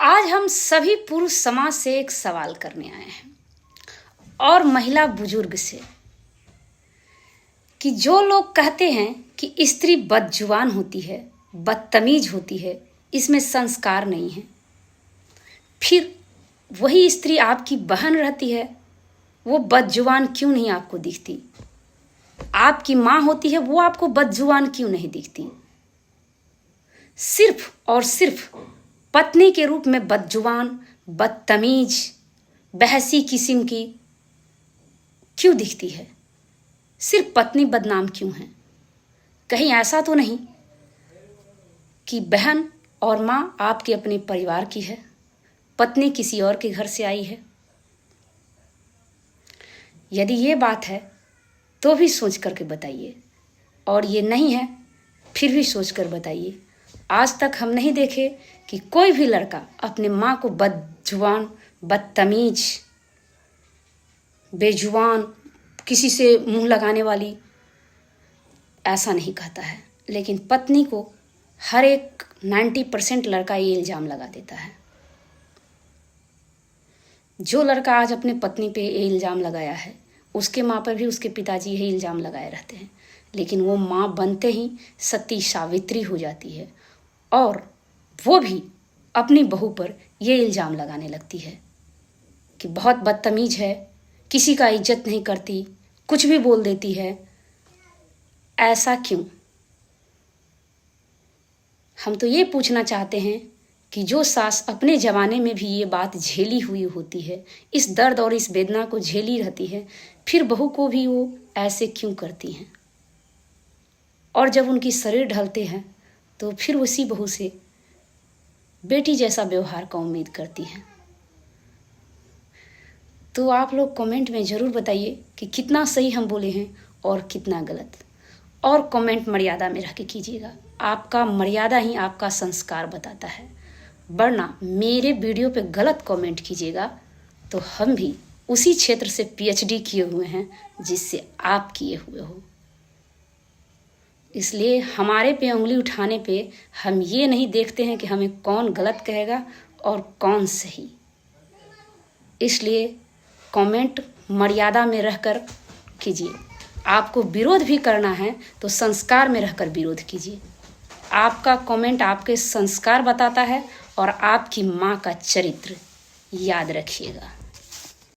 आज हम सभी पुरुष समाज से एक सवाल करने आए हैं और महिला बुजुर्ग से कि जो लोग कहते हैं कि स्त्री बदजुबान होती है, बदतमीज होती है, इसमें संस्कार नहीं है, फिर वही स्त्री आपकी बहन रहती है, वो बदजुबान क्यों नहीं आपको दिखती? आपकी माँ होती है, वो आपको बदजुबान क्यों नहीं दिखती? सिर्फ और सिर्फ पत्नी के रूप में बदजुबान, बदतमीज, बहसी किस्म की क्यों दिखती है? सिर्फ पत्नी बदनाम क्यों है? कहीं ऐसा तो नहीं कि बहन और माँ आपके अपने परिवार की है, पत्नी किसी और के घर से आई है? यदि ये बात है तो भी सोच करके बताइए, और ये नहीं है फिर भी सोच कर बताइए। आज तक हम नहीं देखे कि कोई भी लड़का अपने माँ को बदजुबान, बदतमीज, बेजुबान, किसी से मुंह लगाने वाली ऐसा नहीं कहता है, लेकिन पत्नी को हर एक 90% लड़का ये इल्ज़ाम लगा देता है। जो लड़का आज अपने पत्नी पे ये इल्ज़ाम लगाया है, उसके माँ पर भी उसके पिताजी यही इल्ज़ाम लगाए रहते हैं, लेकिन वो माँ बनते ही सती सावित्री हो जाती है और वो भी अपनी बहू पर ये इल्ज़ाम लगाने लगती है कि बहुत बदतमीज है, किसी का इज्जत नहीं करती, कुछ भी बोल देती है। ऐसा क्यों? हम तो ये पूछना चाहते हैं कि जो सास अपने ज़माने में भी ये बात झेली हुई होती है, इस दर्द और इस वेदना को झेली रहती है, फिर बहू को भी वो ऐसे क्यों करती हैं? और जब उनकी शरीर ढलते हैं तो फिर उसी बहू से बेटी जैसा व्यवहार का उम्मीद करती हैं। तो आप लोग कमेंट में ज़रूर बताइए कि कितना सही हम बोले हैं और कितना गलत, और कमेंट मर्यादा में रह के कीजिएगा। आपका मर्यादा ही आपका संस्कार बताता है, वरना मेरे वीडियो पे गलत कमेंट कीजिएगा तो हम भी उसी क्षेत्र से PhD किए हुए हैं जिससे आप किए हुए हो। इसलिए हमारे पे उंगली उठाने पे हम ये नहीं देखते हैं कि हमें कौन गलत कहेगा और कौन सही। इसलिए कमेंट मर्यादा में रहकर कीजिए। आपको विरोध भी करना है तो संस्कार में रहकर विरोध कीजिए। आपका कमेंट आपके संस्कार बताता है और आपकी माँ का चरित्र याद रखिएगा।